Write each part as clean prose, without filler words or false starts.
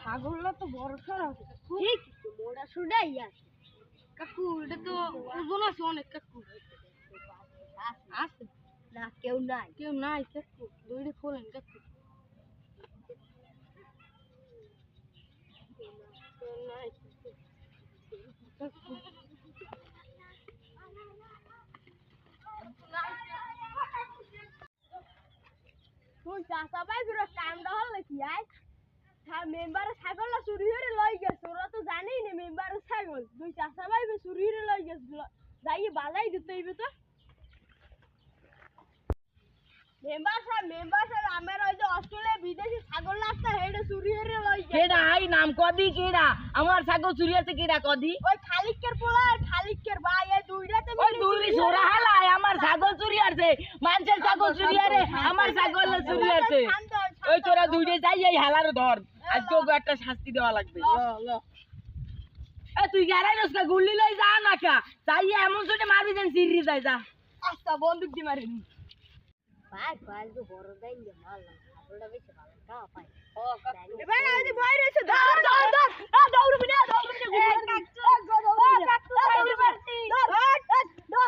ছাগলটা তো বড় সর আছে ঠিক মোড়া শুনেই আছে কাকু, এটা তো ওজন আছে অনেক কাকু। আছে না কেউ নাই কাকু, দড়ি খোলেন কাকু। কেউ নাই কাকু। তুই চাষা ভাই পুরো কামড়া হলে কি আয় মেম্বারের ছাগলটা চুরি করে লই গেছে, ওরা তো জানেই না মেম্বারের ছাগল। দুই চাষা ভাই চুরি করে লই গেছিল, যাই বাজাই দিতে হইবে তো। মেম্বার সাহেব আমার ওই যে অস্ট্রেলিয়া বিদেশি ছাগল লাগছে হেডে চুরি করে লই গেছে। কেডা আই নাম কদি কেডা আমার ছাগল চুরি আছে কেডা কদি? ওই খালিকের পোলা আর খালিকের ভাই এই দুইটাতে ওই দুই সোরা হালাই আমার ছাগল চুরি আছে, মানুষের ছাগল চুরি আরে আমার ছাগল চুরি আছে। ওই তোরা দুইটা যাই এই হালার ধর, আজকেও একটা শাস্তি দেওয়া লাগবে। তুই গাড়াই রসকা গুল্লি লই যা না কা যাই এমন চোটে মারবি যেন সিরি যায় যা। আচ্ছা বন্দুক দি মারি ভাই ভাই তো বড় দাই না মারলাম ছাগলটা বেশি ভালো কা পাই। ও কাকু এবার না যদি বই রইছে ধর দৌড়বি না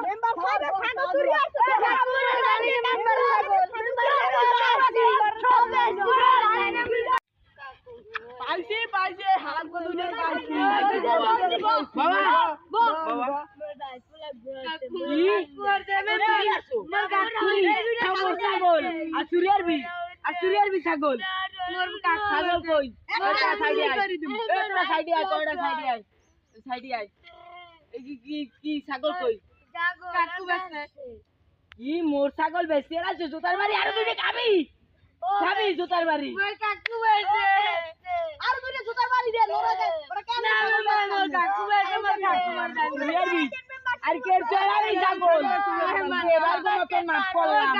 মেম্বার সাহেব ছাগল চুরি আছে পাইছে হাত কো দুইটা পাইছে বাবা কাকু, আর দেবে না। ছাগল আর চুরি আরবি ছাগল মোর কাকু ছাগল কই? ওটা সাইডে আয়, করে দিবি। তোরা সাইডে আয়, তোরা সাইডে আয়। এই কি ছাগল কই? কাকু বাসে ই মোর ছাগল বেশি আছে জুতার বাড়ি আরো দুইটা খাবি জুতার বাড়ি। মোর কাকু বাসে আর দুইটা জুতার বাড়ি দে লড়া দে ওরা কেন না মোর কাকু বাসে চুরি আরবি আর কে চড়াবি ছাগল এবার মতন মাফ করলাম।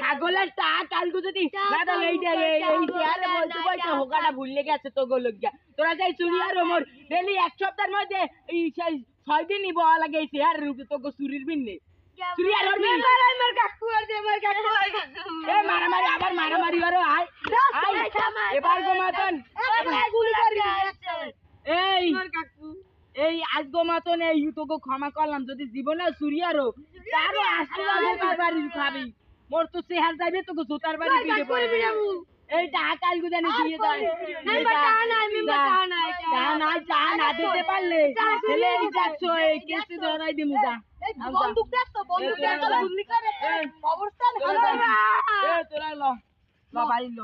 ছাগলের টা কালকে যদি দাদা এই চেয়ারে বলতে বলতে হোকাটা ভুলে গেছে তো গো লজ্ঞা। তোরা যাই চুরি আর মোর ডেলি এক সপ্তাহের মধ্যে এই 6 দিনই বলা লাগে এই চেয়ারের রূপে তো গো চুরির বিননে চুরি আর হবি মোর কাকু আছে মোর কাকু এ মারামারি আবার মারামারি করো আয় এবার গো মতন গুলি করবি এই মোর কাকু এই আজগো মতন এই তোকে ক্ষমা করলাম, যদি জীবনে চুরি আরো তারও আশীর্বাদ বাড়ি খাবি মোর তো সেহার যাইবে তোকে জুতার বাড়ি পিঠে পড়বে। এইটা কাল গুদানি দিয়ে দেয় চা না দিতে পারলে ছেলে এই যাচ্ছ এই কেসে ধরাই দিমু যা। বন্দুক দেখ তো বন্দুক দেখ তো গুলি করে অবস্থান তোরা ল বাড়ি ল।